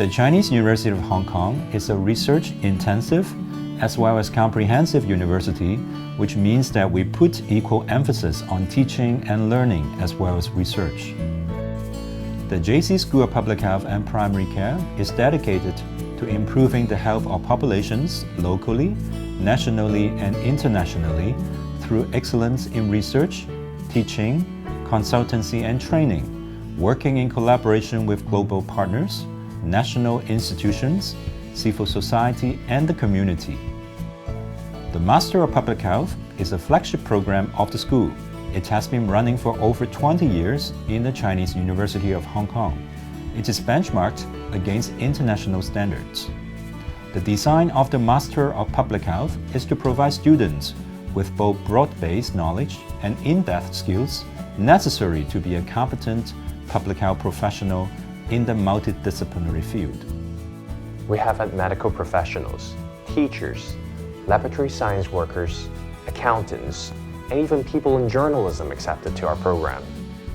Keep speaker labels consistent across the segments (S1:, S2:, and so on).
S1: The Chinese University of Hong Kong is a research-intensive as well as comprehensive university, which means that we put equal emphasis on teaching and learning as well as research. The JC School of Public Health and Primary Care is dedicated to improving the health of populations locally, nationally, and internationally through excellence in research, teaching, consultancy, and training, working in collaboration with global partners, national institutions, civil society, and the community. The Master of Public Health is a flagship program of the school. It has been running for over 20 years in the Chinese University of Hong Kong. It is benchmarked against international standards. The design of the Master of Public Health is to provide students with both broad-based knowledge and in-depth skills necessary to be a competent public health professional in the multidisciplinary field.
S2: We have had medical professionals, teachers, laboratory science workers, accountants, and even people in journalism accepted to our program.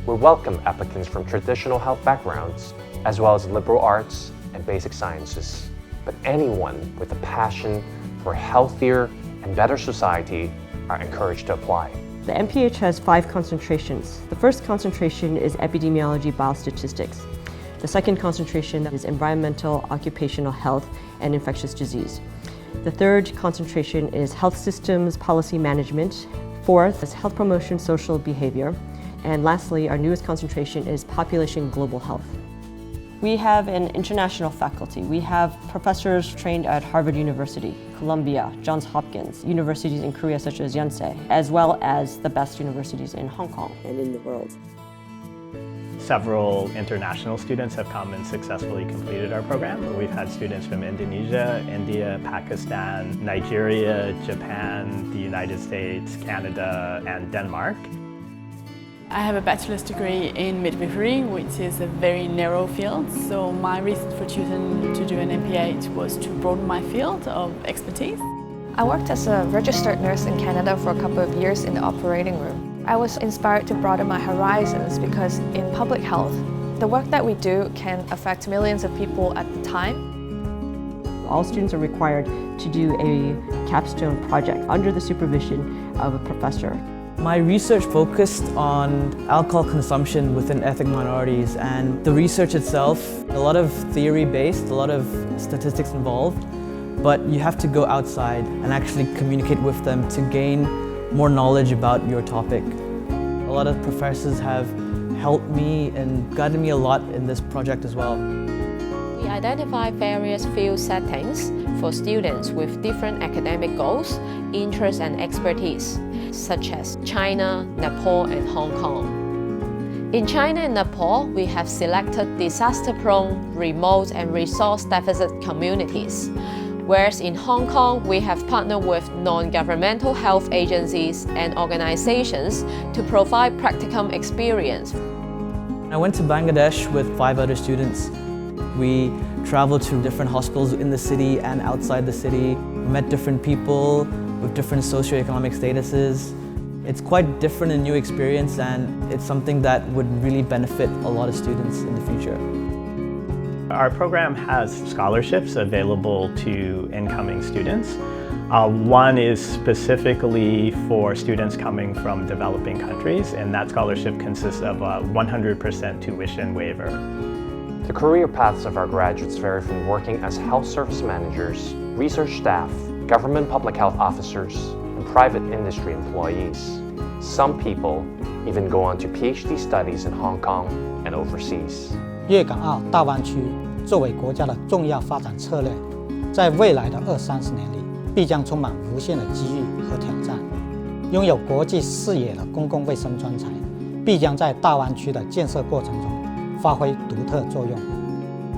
S2: We welcome applicants from traditional health backgrounds, as well as liberal arts and basic sciences. But anyone with a passion for a healthier and better society are encouraged to apply.
S3: The MPH has 5 concentrations. The first concentration is epidemiology biostatistics. The second concentration is environmental, occupational health, and infectious disease. The third concentration is health systems policy management. Fourth is health promotion, social behavior. And lastly, our newest concentration is population global health. We have an international faculty. We have professors trained at Harvard University, Columbia, Johns Hopkins, universities in Korea such as Yonsei, as well as the best universities in Hong Kong and in the world.
S4: Several international students have come and successfully completed our program. We've had students from Indonesia, India, Pakistan, Nigeria, Japan, the United States, Canada, and Denmark.
S5: I have a bachelor's degree in midwifery, which is a very narrow field. So my reason for choosing to do an MPH was to broaden my field of expertise.
S6: I worked as a registered nurse in Canada for a couple of years in the operating room. I was inspired to broaden my horizons because in public health, the work that we do can affect millions of people at the time.
S3: All students are required to do a capstone project under the supervision of a professor.
S7: My research focused on alcohol consumption within ethnic minorities, and the research itself, a lot of theory-based, a lot of statistics involved, but you have to go outside and actually communicate with them to gain more knowledge about your topic. A lot of professors have helped me and guided me a lot in this project as well.
S8: We identify various field settings for students with different academic goals, interests and expertise, such as China, Nepal and Hong Kong. In China and Nepal, we have selected disaster-prone, remote and resource-deficit communities, whereas in Hong Kong, we have partnered with non-governmental health agencies and organizations to provide practicum experience.
S7: I went to Bangladesh with 5 other students. We traveled to different hospitals in the city and outside the city, met different people with different socioeconomic statuses. It's quite different and new experience, and it's something that would really benefit a lot of students in the future.
S4: Our program has scholarships available to incoming students. One is specifically for students coming from developing countries, and that scholarship consists of a 100% tuition waiver.
S2: The career paths of our graduates vary from working as health service managers, research staff, government public health officers, and private industry employees. Some people even go on to PhD studies in Hong Kong and overseas.
S9: 粤港澳大湾区作为国家的重要发展策略，在未来的20-30年里，必将充满无限的机遇和挑战。拥有国际视野的公共卫生专才，必将在大湾区的建设过程中发挥独特作用。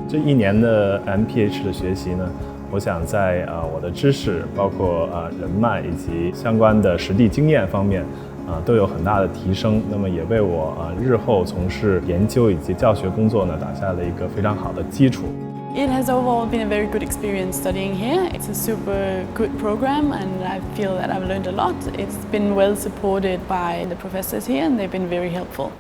S10: 这1年的 MPH 的学习呢，我想在我的知识，包括人脉以及相关的实地经验方面，都有很大的提升。那么也为我日后从事研究以及教学工作呢，打下了一个非常好的基础。
S5: It has overall been a very good experience studying here. It's a super good program and I feel that I've learned a lot. It's been well supported by the professors here and they've been very helpful.